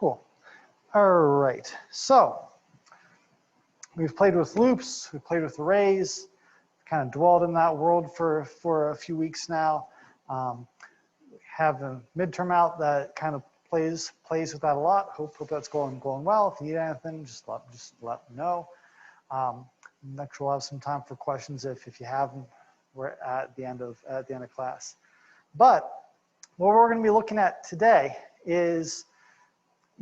Cool. All right. So we've played with loops. We've played with arrays. Kind of dwelled in that world for a few weeks now. We have a midterm out that kind of plays with that a lot. Hope that's going well. If you need anything, just let me know. Next, we'll have some time for questions if you have them. We're at the end of class. But what we're going to be looking at today is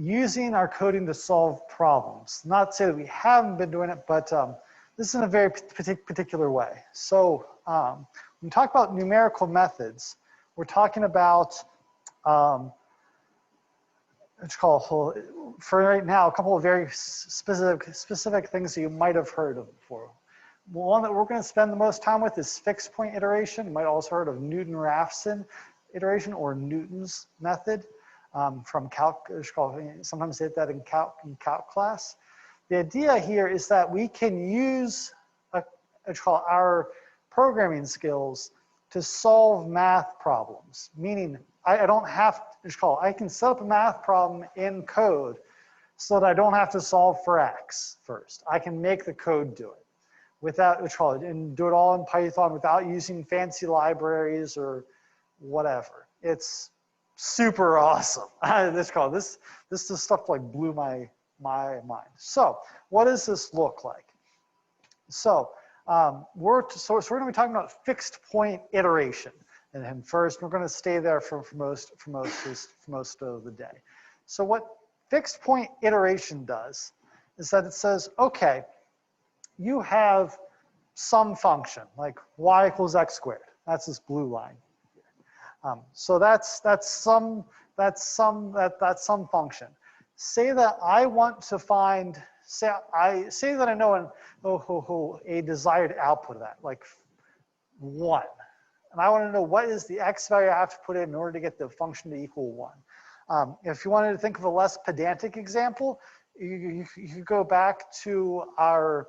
using our coding to solve problems. Not to say that we haven't been doing it, but this is in a very particular way. So when we talk about numerical methods, we're talking about for right now, a couple of very specific things that you might have heard of before. One that we're going to spend the most time with is fixed point iteration. You might also heard of Newton-Raphson iteration or Newton's method from calc. Sometimes say that in calc class. The idea here is that we can use our programming skills to solve math problems. Meaning, I don't have I can set up a math problem in code so that I don't have to solve for x first. I can make the code do it without and do it all in Python without using fancy libraries or whatever. It's super awesome. This stuff like blew my mind. So what does this look like? So we're going to be talking about fixed point iteration. And first, we're going to stay there for most of the day. So what fixed point iteration does is that it says, okay, you have some function like y equals x squared. That's this blue line. So that's some function. Say that I want to find. Say that I know a desired output of that, like 1. And I want to know what is the x value I have to put in order to get the function to equal 1. If you wanted to think of a less pedantic example, you could go back to our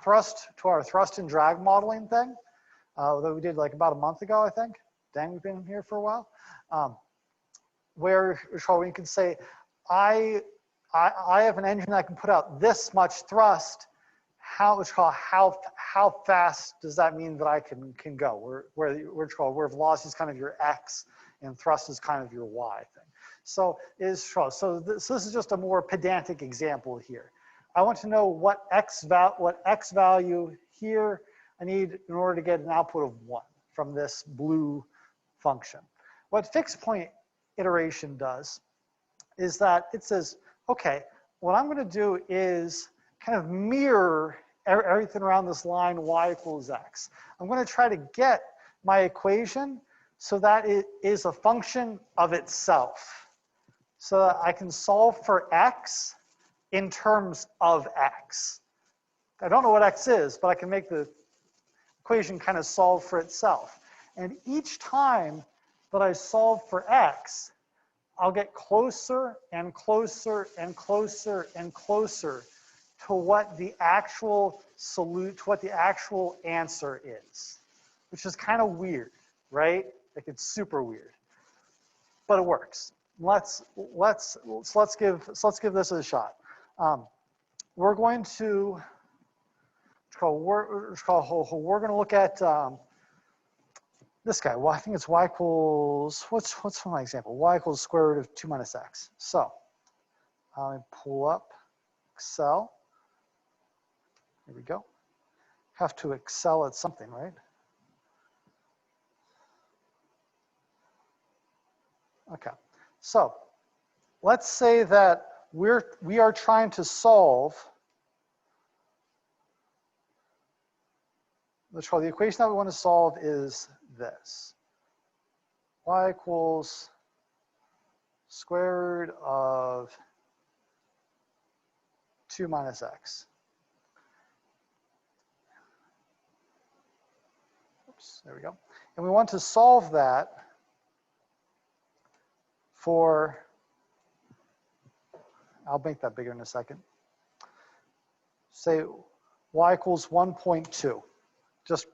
thrust and drag modeling thing that we did like about a month ago, I think. Dang, we've been here for a while. Where we can say, I have an engine that can put out this much thrust. How fast does that mean that I can go? Where velocity is kind of your x and thrust is kind of your y thing. So this is just a more pedantic example here. I want to know what x value here I need in order to get an output of 1 from this blue function. What fixed point iteration does is that it says, okay, what I'm going to do is kind of mirror everything around this line y equals x. I'm going to try to get my equation so that it is a function of itself, so that I can solve for x in terms of x. I don't know what x is, but I can make the equation kind of solve for itself. And each time that I solve for x, I'll get closer and closer and closer and closer to what the actual answer is, which is kind of weird, right? Like it's super weird, but it works. Let's give this a shot. We're going to look at this guy. Well, I think it's y equals, what's my example? Y equals square root of 2 minus x. So I pull up Excel. Here we go. Have to excel at something, right? Okay. So let's say that we are trying to solve the equation that we want to solve is this. Y equals square root of 2 minus x. Oops, there we go. And we want to solve that for, I'll make that bigger in a second. Say y equals 1.2. Just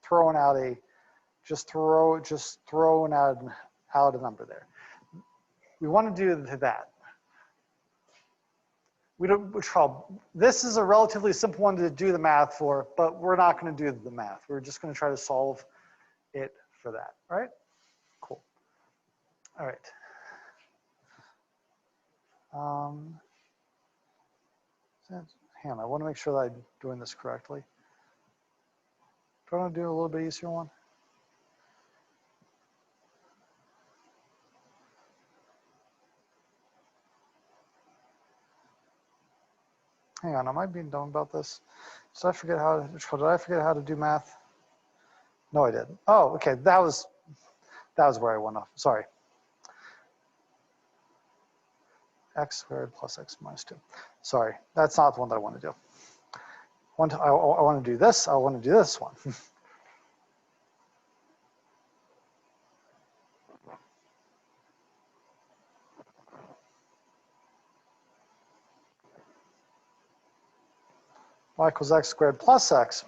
throwing out add a number there. We want to do that. We don't, this is a relatively simple one to do the math for, but we're not going to do the math. We're just going to try to solve it for that, all right? Cool. All right. Hang on, I want to make sure that I'm doing this correctly. Do I want to do a little bit easier one? Hang on, am I being dumb about this? Did I forget how to do math? No, I didn't. Oh, okay, that was where I went off. Sorry. X squared plus x minus 2. Sorry, that's not the one that I want to do. I want to do this. I want to do this one. Y equals x squared plus x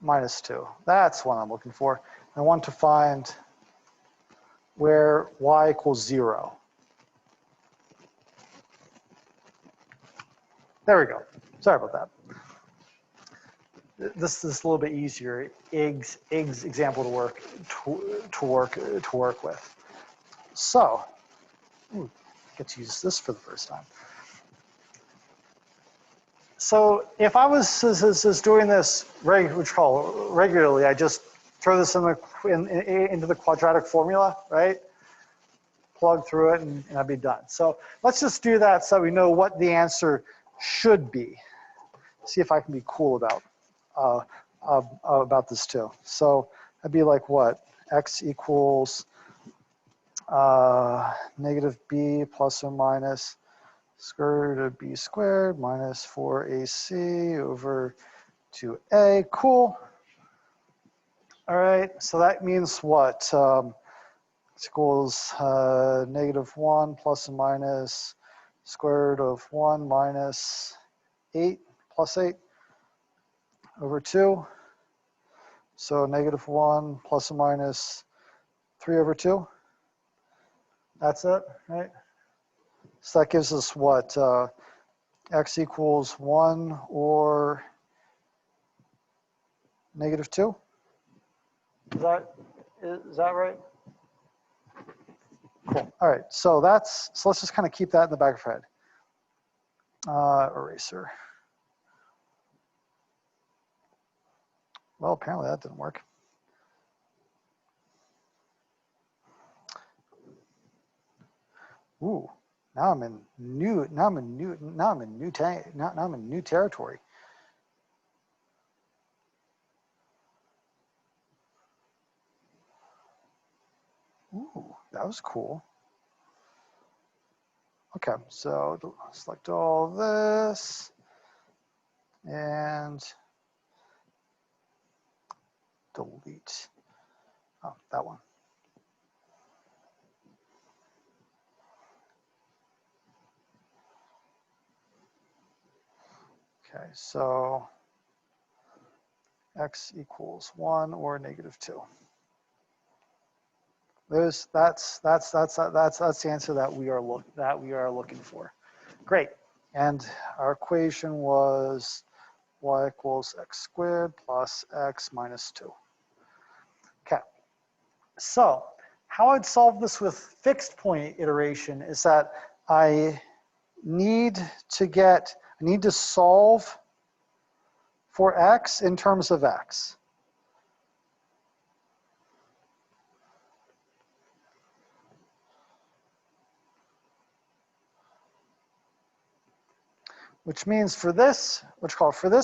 minus 2. That's what I'm looking for. I want to find where y equals 0. There we go. Sorry about that. This is a little bit easier example to work with. So, get to use this for the first time. So if I was doing this regularly, I just throw this into the quadratic formula, right? Plug through it and I'd be done. So let's just do that so we know what the answer should be. See if I can be cool about this too. So I'd be like what? X equals negative b plus or minus square root of b squared minus 4ac over 2a. Cool. All right, so that means what? X equals negative 1 plus or minus square root of 1 minus 8 plus 8 over 2. So negative 1 plus or minus 3 over 2. That's it, right? So that gives us what? X equals 1 or negative 2? Is that right? Cool. All right. So let's just kind of keep that in the back of our head. Eraser. Well, apparently that didn't work. Ooh. Now I'm in new territory. Ooh, that was cool. Okay, so select all this and delete. Oh, that one. Okay, so x equals 1 or negative 2. That's the answer that we are looking for. Great. And our equation was y equals x squared plus x minus 2. Okay. So how I'd solve this with fixed point iteration is that I need to solve for x in terms of x. Which means for this particular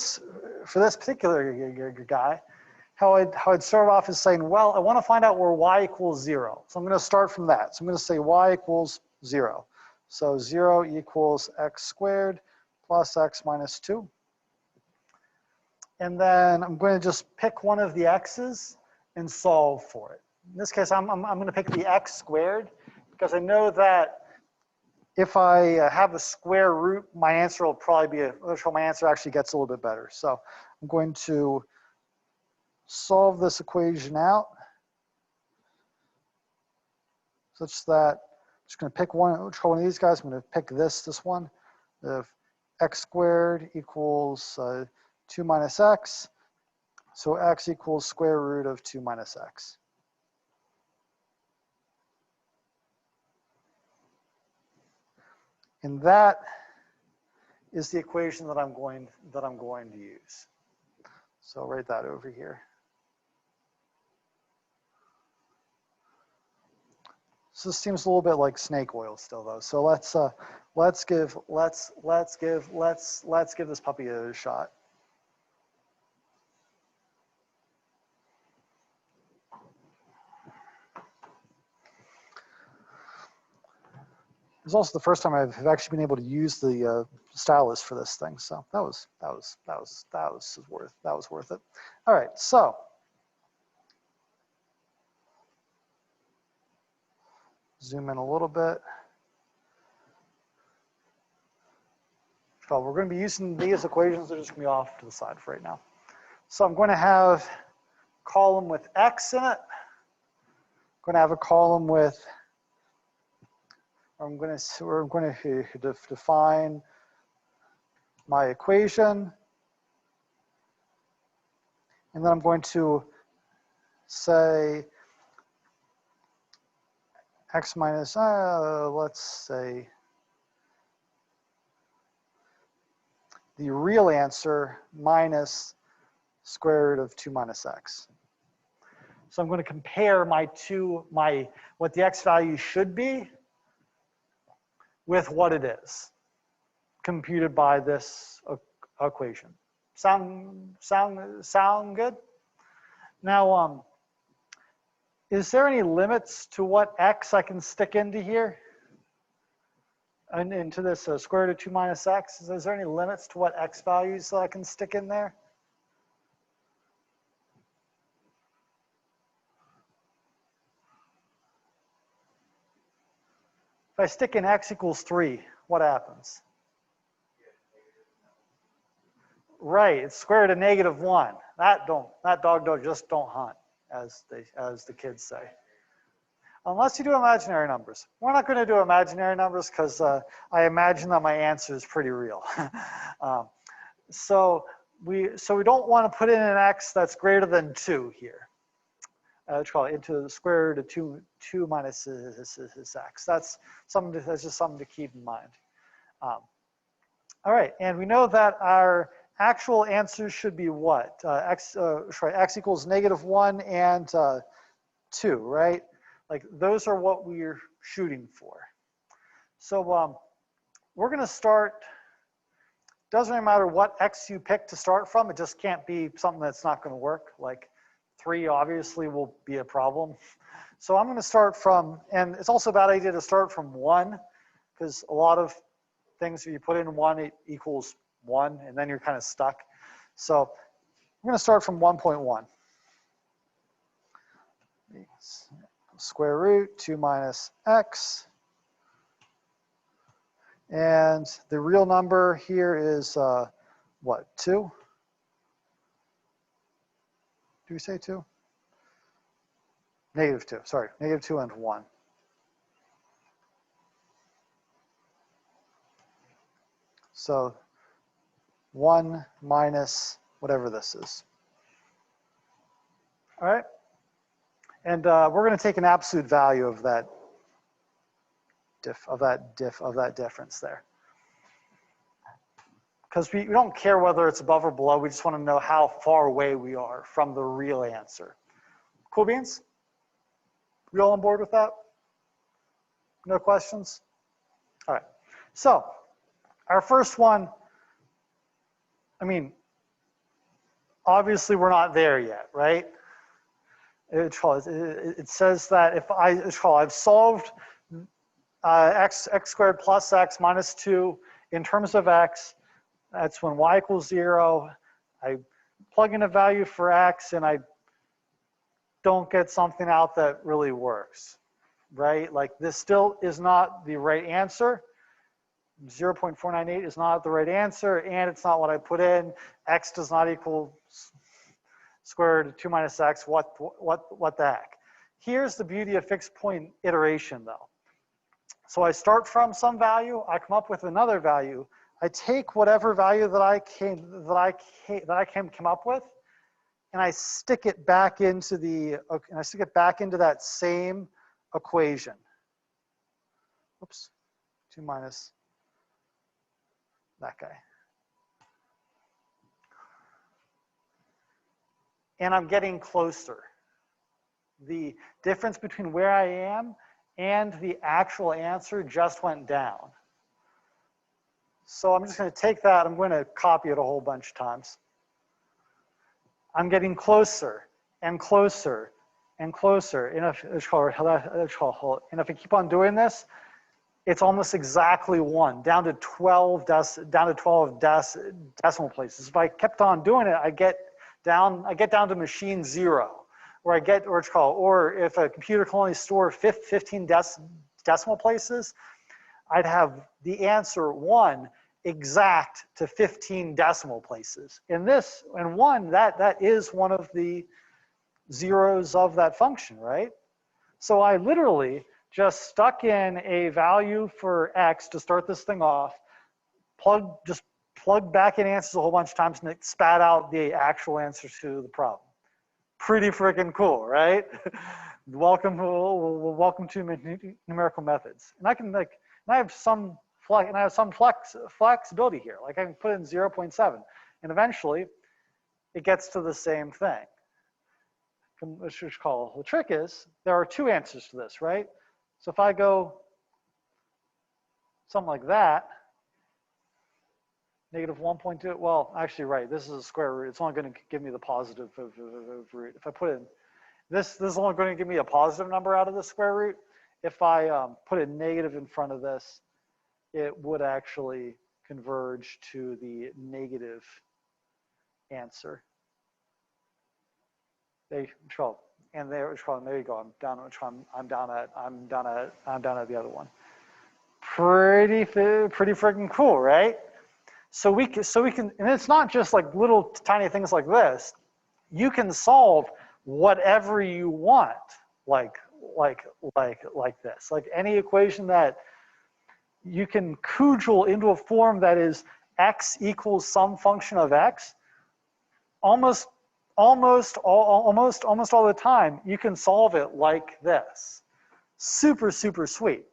guy, how I'd start off is saying, well, I want to find out where y equals 0. So I'm going to start from that. So I'm going to say y equals 0. So 0 equals x squared plus x minus 2. And then I'm going to just pick one of the x's and solve for it. In this case, I'm going to pick the x squared because I know that if I have a square root, my answer will probably be my answer actually gets a little bit better. So I'm going to solve this equation out such that I'm just going to pick one of these guys. I'm going to pick this one. If x squared equals 2 minus x, so x equals square root of 2 minus x. And that is the equation that I'm going to use. So I'll write that over here. So this seems a little bit like snake oil still though. So let's give this puppy a shot. It's also the first time I've actually been able to use the stylus for this thing, so that was worth it. All right, so zoom in a little bit. So we're going to be using these equations. They're just going to be off to the side for right now. So I'm going to have a column with x in it. I'm going to have a column with. We're going to define my equation, and then I'm going to say x minus, let's say, the real answer minus square root of 2 minus x. So I'm going to compare what the x value should be with what it is, computed by this equation. Sound good? Now, is there any limits to what x I can stick into here? And into this square root of 2 minus x? Is there any limits to what x values that I can stick in there? If I stick in x equals 3, what happens? Right, it's square root of negative 1. That dog just don't hunt, as the kids say. Unless you do imaginary numbers. We're not going to do imaginary numbers because I imagine that my answer is pretty real. So we don't want to put in an x that's greater than 2 here. Let's call it into the square root of 2 minus x. That's just something to keep in mind. All right, and we know that our actual answer should be what? X equals negative 1 and 2, right? Like those are what we're shooting for. So we're going to start. Doesn't really matter what x you pick to start from. It just can't be something that's not going to work. Like 3 obviously will be a problem. So I'm going to start from, and it's also a bad idea to start from 1, because a lot of things, if you put in 1, it equals 1, and then you're kind of stuck. So I'm going to start from 1.1. Square root 2 minus x. And the real number here is what, 2? Do we say 2? Negative 2, sorry, negative 2 and 1. So 1 minus whatever this is. All right? And we're going to take an absolute value of that difference there. Because we don't care whether it's above or below. We just want to know how far away we are from the real answer. Cool beans? We all on board with that? No questions? All right. So our first one, I mean, obviously we're not there yet, right? It says that if I've solved x squared plus x minus 2 in terms of x, that's when y equals 0. I plug in a value for x and I don't get something out that really works, right? Like this still is not the right answer. 0.498 is not the right answer, and it's not what I put in. X does not equal square root of 2 minus x, what the heck? Here's the beauty of fixed point iteration though. So I start from some value, I come up with another value, I take whatever value that I came up with, and I stick it back into that same equation. Oops, 2 minus that guy. And I'm getting closer. The difference between where I am and the actual answer just went down. So I'm just going to take that, I'm going to copy it a whole bunch of times. I'm getting closer and closer and closer. And if I keep on doing this, it's almost exactly 1, down to 12 decimal places. If I kept on doing it, I get down to machine 0, or or if a computer can only store 15 decimal places, I'd have the answer 1 exact to 15 decimal places. And 1, that is one of the zeros of that function, right? So I literally just stuck in a value for x to start this thing off, just plugged back in answers a whole bunch of times, and it spat out the actual answer to the problem. Pretty freaking cool, right? welcome to numerical methods. And I have some flexibility here. Like I can put in 0.7, and eventually it gets to the same thing. The trick is there are 2 answers to this, right? So if I go something like that, negative 1.2, well, actually, right, this is a square root. It's only going to give me the positive of root. If I put in, this is only going to give me a positive number out of the square root. If I put a negative in front of this, it would actually converge to the negative answer. And there you go. I'm down at the other one. Pretty freaking cool, right? So we can, and it's not just like little tiny things like this. You can solve whatever you want, like this. Like any equation that you can cudgel into a form that is x equals some function of x. Almost all the time, you can solve it like this. Super sweet.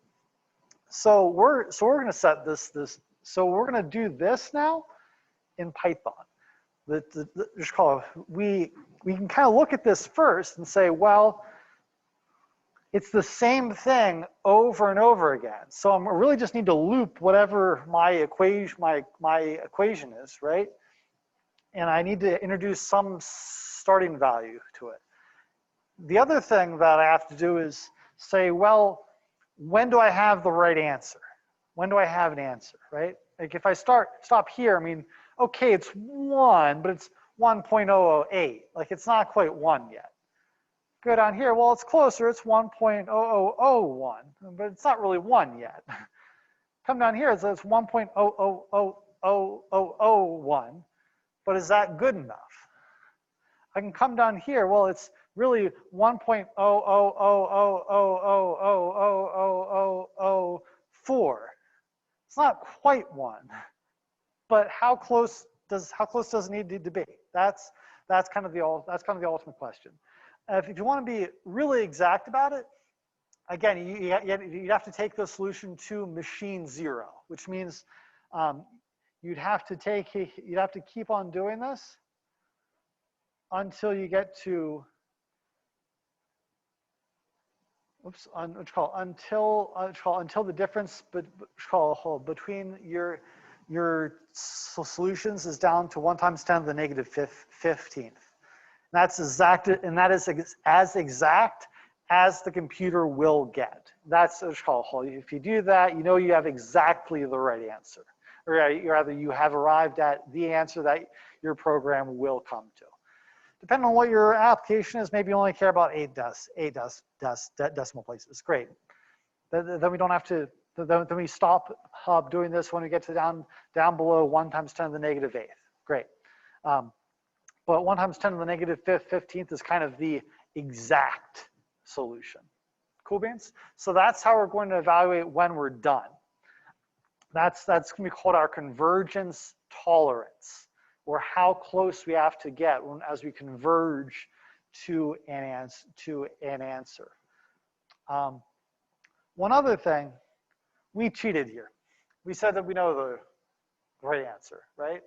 So we're going to set this. So we're going to do this now in Python. We can kind of look at this first and say, well, it's the same thing over and over again. So I really just need to loop whatever my equation is, right? And I need to introduce some starting value to it. The other thing that I have to do is say, well, when do I have the right answer? When do I have an answer, right? Like if I stop here, I mean, okay, it's 1, but it's 1.008. Like it's not quite 1 yet. Go down here, well, it's closer, it's 1.0001, but it's not really 1 yet. Come down here, it's 1.000001, but is that good enough? I can come down here, well, it's really 1.0000000004. It's not quite 1, but how close does it need to be? That's kind of the ultimate question. If you want to be really exact about it, again, you have to take the solution to machine 0, which means you'd have to keep on doing this until you get to until the difference between your solutions is down to 1 times 10 to the negative 15th. That's exact, and that is as exact as the computer will get. That's if you do that, you know you have exactly the right answer, or rather you have arrived at the answer that your program will come to. Depending on what your application is, maybe you only care about 8 decimal places. Great. Then we don't have to. Then we stop doing this when we get to down below 1 times 10 to the negative 8th. Great. but 1 times 10 to the negative 15th is kind of the exact solution. Cool beans? So that's how we're going to evaluate when we're done. That's going to be called our convergence tolerance, or how close we have to get as we converge to an answer. One other thing, we cheated here. We said that we know the right answer, right?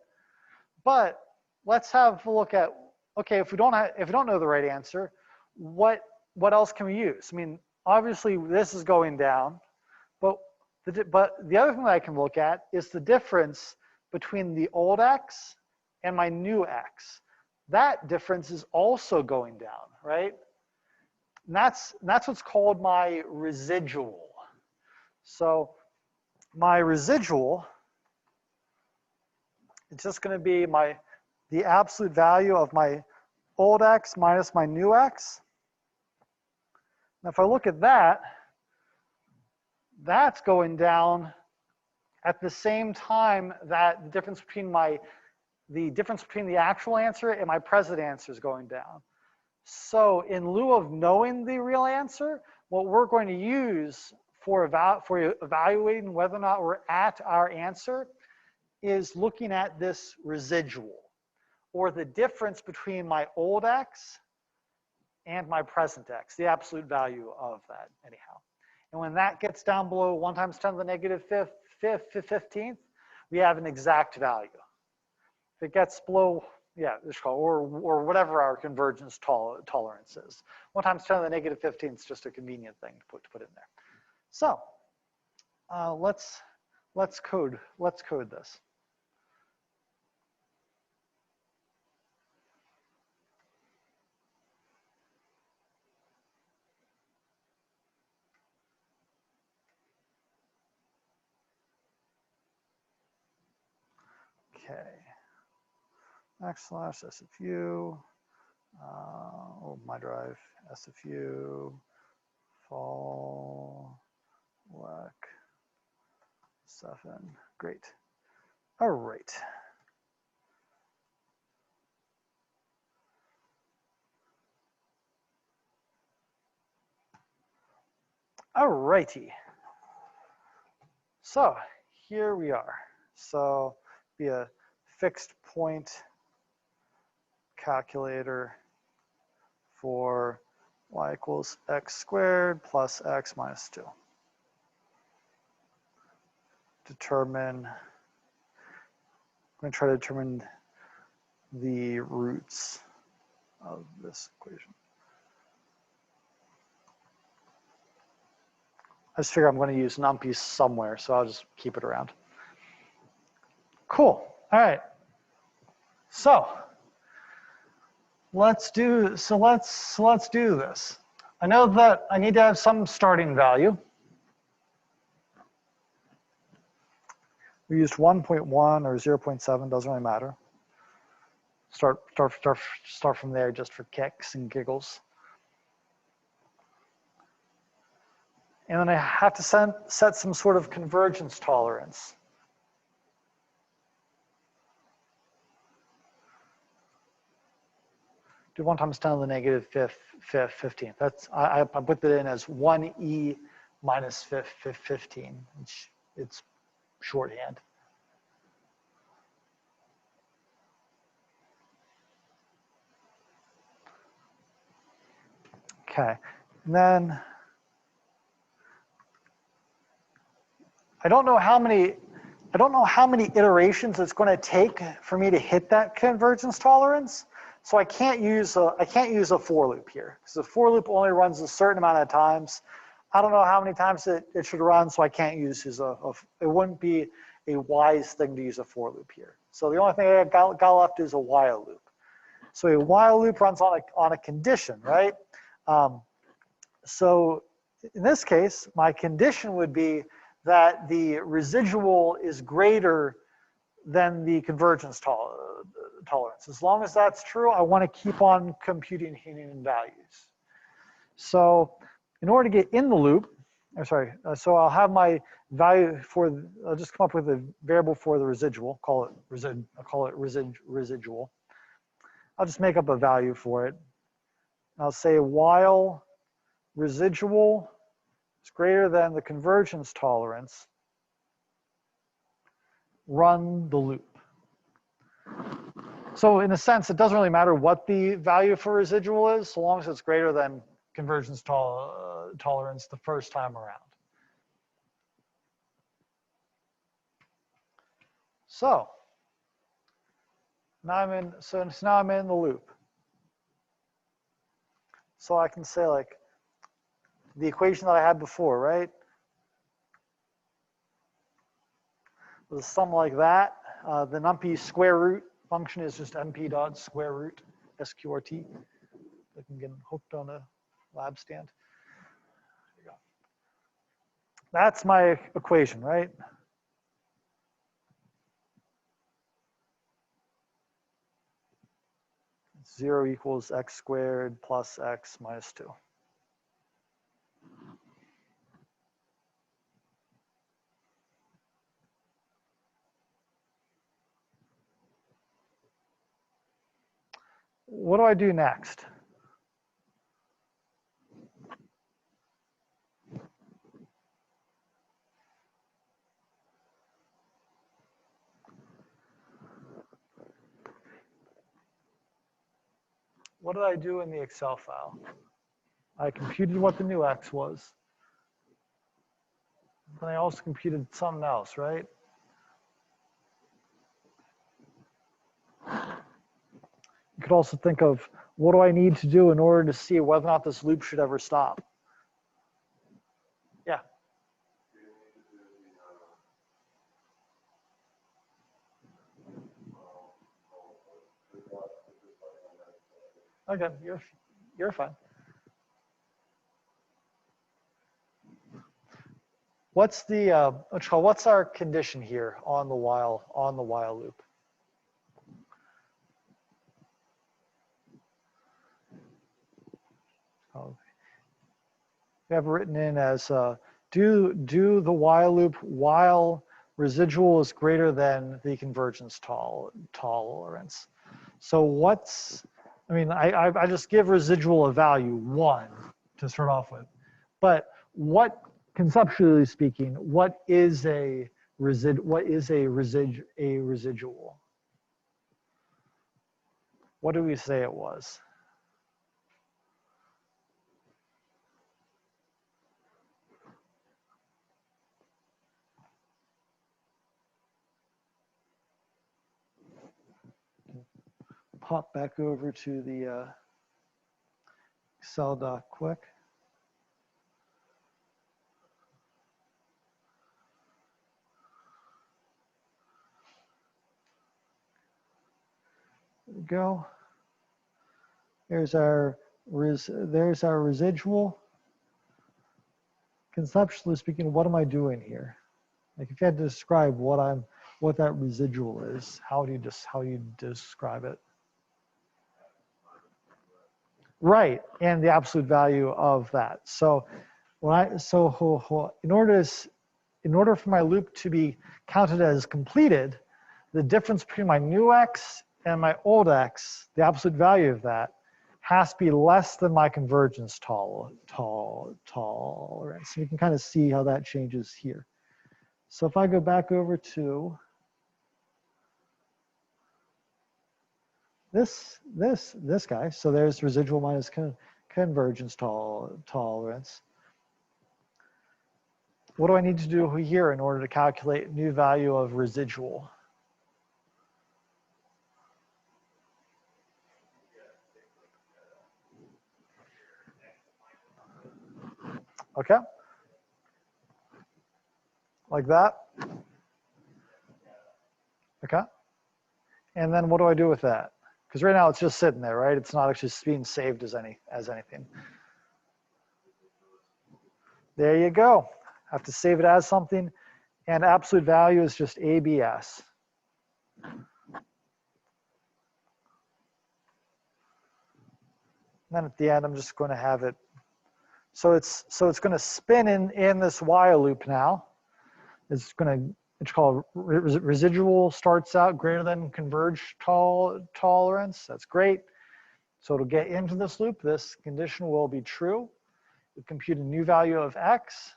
But let's have a look at, okay, if we don't know the right answer, what else can we use? I mean, obviously this is going down, but the other thing that I can look at is the difference between the old x and my new x. That difference is also going down, right? And that's what's called my residual. So my residual, it's just going to be the absolute value of my old x minus my new x. Now if I look at that, that's going down at the same time that the difference between the actual answer and my present answer is going down. So in lieu of knowing the real answer, what we're going to use for evaluating whether or not we're at our answer is looking at this residual, or the difference between my old x and my present x, the absolute value of that anyhow. And when that gets down below 1 times 10 to the negative 15th, we have an exact value. If it gets below, yeah, or whatever our convergence tolerance is. 1 times 10 to the negative 15th is just a convenient thing to put in there. So let's code this. Okay. \SFU, my drive, SFU, fall, lec, 7, great. All right. All righty. So here we are. So be a fixed point calculator for y equals x squared plus x minus 2. I'm going to try to determine the roots of this equation. I just figure I'm going to use numpy somewhere, so I'll just keep it around. Cool. All right. So let's do this. I know that I need to have some starting value. We used 1.1 or 0.7, doesn't really matter. Start from there just for kicks and giggles. And then I have to set some sort of convergence tolerance. Do 1 times 10 to the negative 15th. That's I put that in as 1e minus 15. It's shorthand. Okay, and then I don't know how many iterations it's going to take for me to hit that convergence tolerance. So I can't use a for loop here, because the for loop only runs a certain amount of times. I don't know how many times it should run, so I can't use it wouldn't be a wise thing to use a for loop here. So the only thing I got left is a while loop. So a while loop runs on a condition, right? So in this case, my condition would be that the residual is greater than the convergence tolerance. As long as that's true, I want to keep on computing hidden values. So in order to get in the loop, so I'll have my value for, I'll just come up with a variable for the residual, I'll call it residual. I'll just make up a value for it. I'll say while residual is greater than the convergence tolerance, run the loop. So in a sense, it doesn't really matter what the value for residual is, so long as it's greater than convergence tolerance the first time around. So now I'm in the loop. So I can say like the equation that I had before, right? Was something like that. The NumPy square root function is just np dot square root sqrt. I can get hooked on a lab stand. There you go. That's my equation, right? Zero equals x squared plus x minus 2. What do I do next? What did I do in the Excel file? I computed what the new x was. Then I also computed something else, right? You could also think of what do I need to do in order to see whether or not this loop should ever stop? Yeah. Okay, you're fine. What's the what's our condition here on the while loop? Oh, we have it written in as do the while loop while residual is greater than the convergence tolerance. So what's, I mean, I just give residual a value 1 to start off with, but what, conceptually speaking, what is a residual? What do we say it was? Pop back over to the Excel doc quick. There we go. There's our residual. Conceptually speaking, what am I doing here? Like if you had to describe what that residual is, how do you describe it? Right, and the absolute value of that. So in order for my loop to be counted as completed, the difference between my new x and my old x, the absolute value of that, has to be less than my convergence tolerance. You can kind of see how that changes here. So if I go back over to this guy, so there's residual minus convergence tolerance. What do I need to do here in order to calculate new value of residual? Okay, like that. Okay, and then what do I do with that? Because right now it's just sitting there, right? It's not actually being saved as anything. There you go. I have to save it as something, and absolute value is just ABS. And then at the end, I'm just going to have it. So it's going to spin in this while loop now. It's going it's called residual starts out greater than converged tolerance. That's great. So to get into this loop, this condition will be true. You compute a new value of x,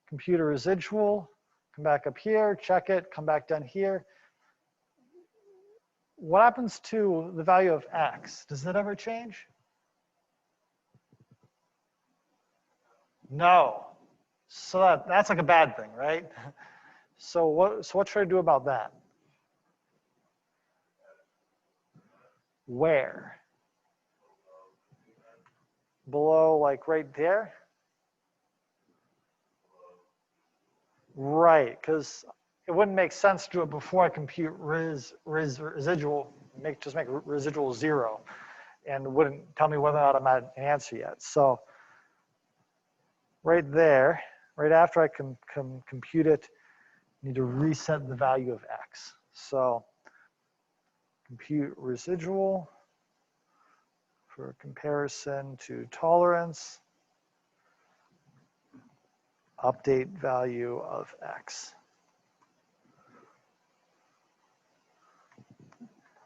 compute a residual, come back up here, check it, come back down here. What happens to the value of x? Does that ever change? No. So that's like a bad thing, right? So what should I do about that? Where? Below, like right there? Right, because it wouldn't make sense to do it before I compute residual, just make residual 0, and it wouldn't tell me whether or not I'm at an answer yet. So right there, right after I can compute it, I need to reset the value of x. So compute residual for comparison to tolerance, update value of x.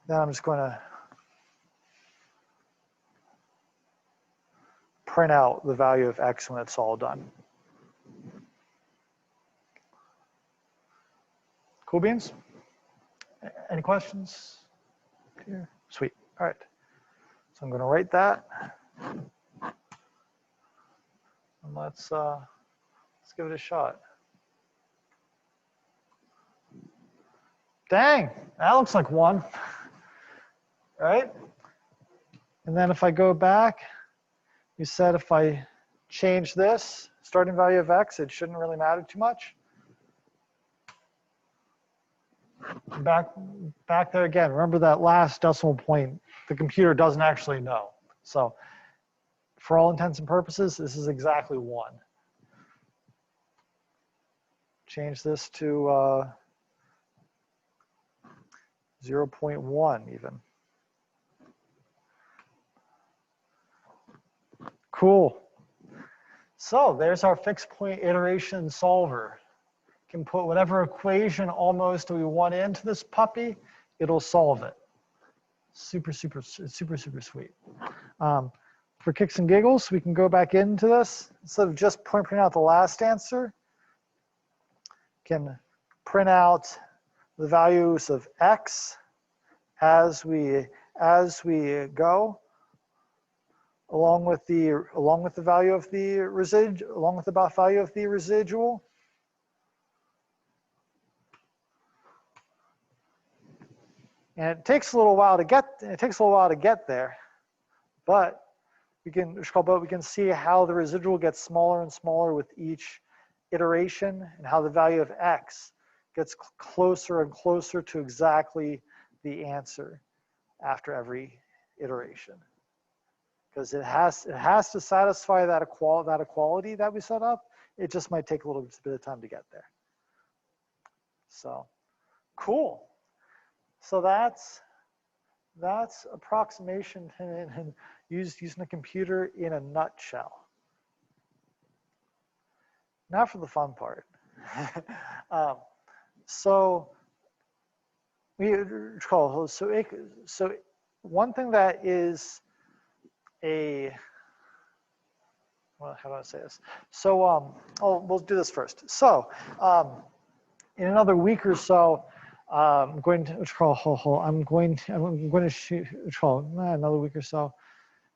Then I'm just going to print out the value of x when it's all done. Cool beans? Any questions? Here? Sweet. All right. So I'm going to write that. And let's give it a shot. Dang, that looks like 1. Right? And then if I go back, you said if I change this starting value of x, it shouldn't really matter too much. Back there again, remember that last decimal point, the computer doesn't actually know. So for all intents and purposes, this is exactly 1. Change this to 0.1 even. Cool. So there's our fixed point iteration solver. Can put whatever equation almost we want into this puppy, it'll solve it. Super, super, super, super sweet. For kicks and giggles, we can go back into this. Instead of just printing out the last answer, can print out the values of x as we go, along with the value of the residual. And it takes a little while to get there, but we can see how the residual gets smaller and smaller with each iteration, and how the value of x gets closer and closer to exactly the answer after every iteration. Because it has to satisfy that equality that we set up. It just might take a little bit of time to get there. So, cool. So that's approximation and using a computer in a nutshell. Now for the fun part. So one thing that is well, how do I say this? So we'll do this first. So in another week or so, I'm going to shoot another week or so,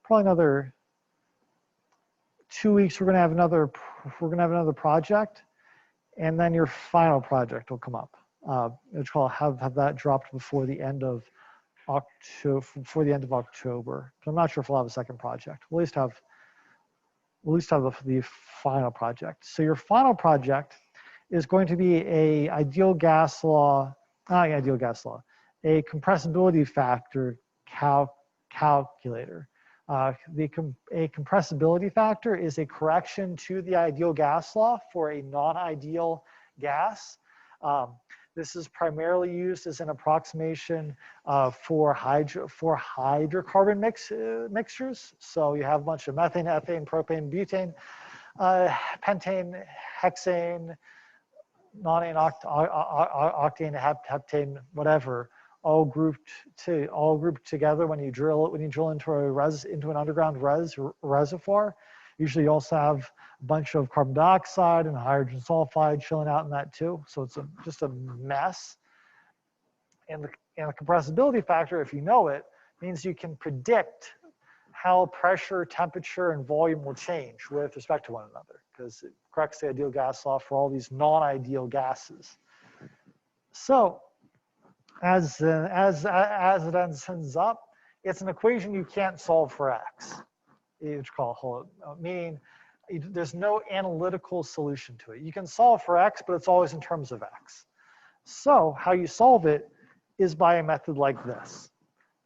probably another 2 weeks. We're gonna have another project, and then your final project will come up. Have that dropped before the end of October. But I'm not sure if we'll have a second project. We'll at least have the final project. So your final project is going to be a compressibility factor calculator. A compressibility factor is a correction to the ideal gas law for a non-ideal gas. This is primarily used as an approximation for hydrocarbon mixtures. So you have a bunch of methane, ethane, propane, butane, pentane, hexane, nonane, octane, heptane, whatever, all grouped together when you drill into an underground reservoir. Usually you also have a bunch of carbon dioxide and hydrogen sulfide chilling out in that too. So it's just a mess. And the compressibility factor, if you know it, means you can predict how pressure, temperature, and volume will change with respect to one another, because it corrects the ideal gas law for all these non-ideal gases. So as it ends up, it's an equation you can't solve for x. Meaning there's no analytical solution to it. You can solve for x, but it's always in terms of x. So how you solve it is by a method like this.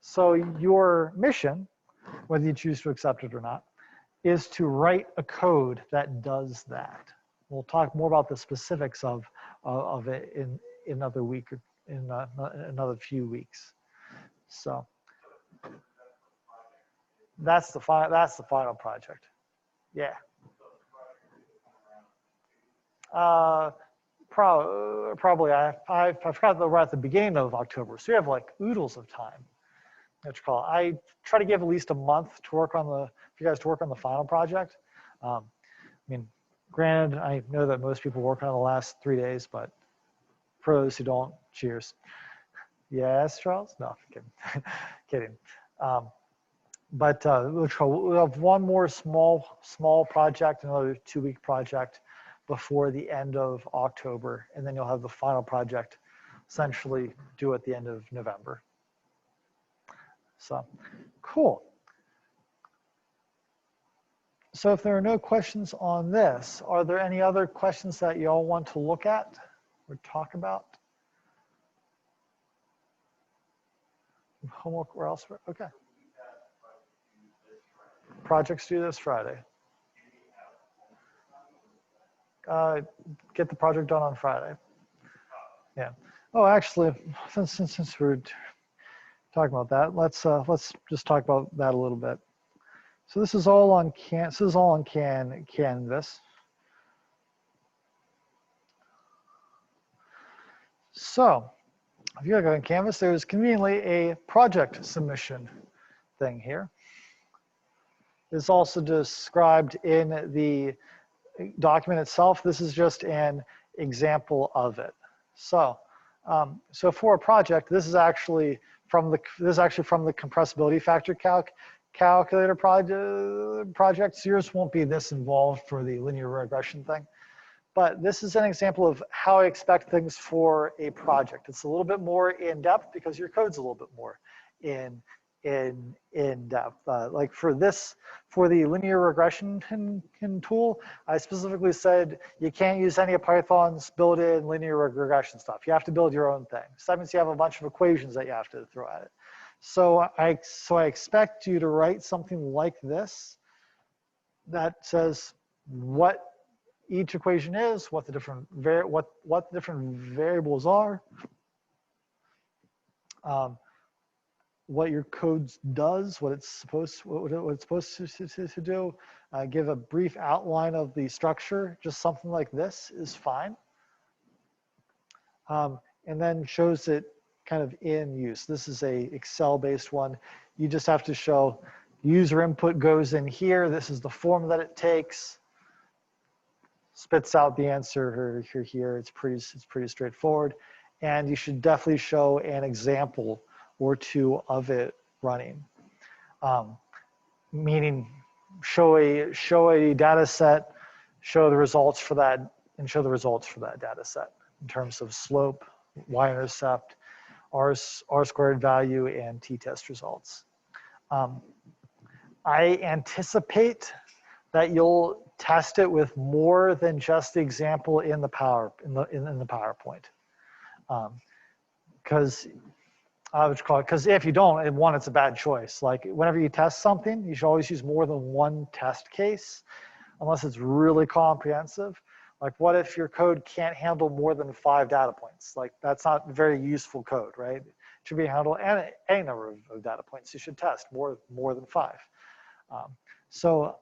So your mission, whether you choose to accept it or not, is to write a code that does that. We'll talk more about the specifics of it in another week, in another few weeks. So that's the final project. Yeah. Probably I forgot that we're at the beginning of October, so we have like oodles of time. I try to give at least a month to work on for you guys to work on the final project. I mean, granted, I know that most people work on the last 3 days, but for those who don't, cheers. Yes, Charles? No, kidding. Kidding. But we'll have one more small project, another 2-week project before the end of October, and then you'll have the final project essentially due at the end of November. So, cool. So if there are no questions on this, are there any other questions that you all want to look at or talk about? Homework or elsewhere? Okay. Projects due this Friday. Get the project done on Friday. Yeah. Oh, actually, since we're talking about that, let's just talk about that a little bit. So this is all on Canvas. So if you look on Canvas, there's conveniently a project submission thing here. It's also described in the document itself. This is just an example of it. So, so for a project, this is actually from the compressibility factor calculator project. Yours won't be this involved for the linear regression thing, but this is an example of how I expect things for a project. It's a little bit more in depth because your code's a little bit more in depth. Like for the linear regression tool, I specifically said you can't use any of Python's built-in linear regression stuff. You have to build your own thing. So that means you have a bunch of equations that you have to throw at it. So I expect you to write something like this that says what each equation is, what the different variables are, what your code does, what it's supposed to do. Give a brief outline of the structure. Just something like this is fine. And then shows it kind of in use. This is a Excel-based one. You just have to show user input goes in here. This is the form that it takes. Spits out the answer here. It's pretty straightforward. And you should definitely show an example or two of it running. Meaning show a data set, show the results for that, and show the results for that data set in terms of slope, y-intercept, r-squared value, and t-test results. I anticipate that you'll test it with more than just the example in the PowerPoint, because if you don't, one, it's a bad choice. Like whenever you test something, you should always use more than one test case, unless it's really comprehensive. Like what if your code can't handle more than 5 data points? Like that's not very useful code, right? It should be handled any number of data points. You should test more than 5. So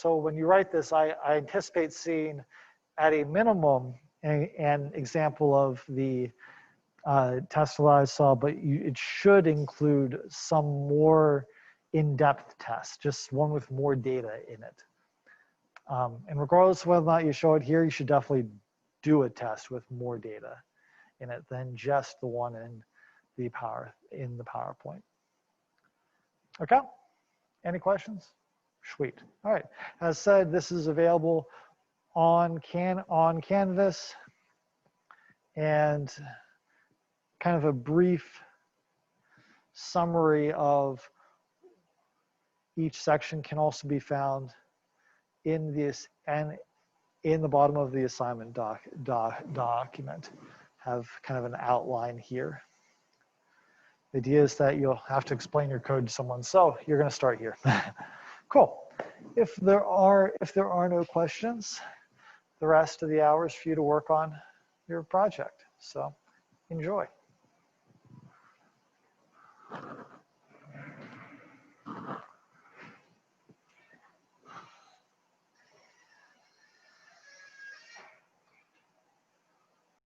when you write this, I anticipate seeing at a minimum an example of the test that I saw, but it should include some more in-depth tests, just one with more data in it. And regardless of whether or not you show it here, you should definitely do a test with more data in it than just the one in the PowerPoint. Okay, any questions? Sweet. All right, as said, this is available on Canvas, and kind of a brief summary of each section can also be found in this and in the bottom of the assignment document. Have kind of an outline here. The idea is that you'll have to explain your code to someone, so you're going to start here. Cool. If there are no questions, the rest of the hour is for you to work on your project. So enjoy.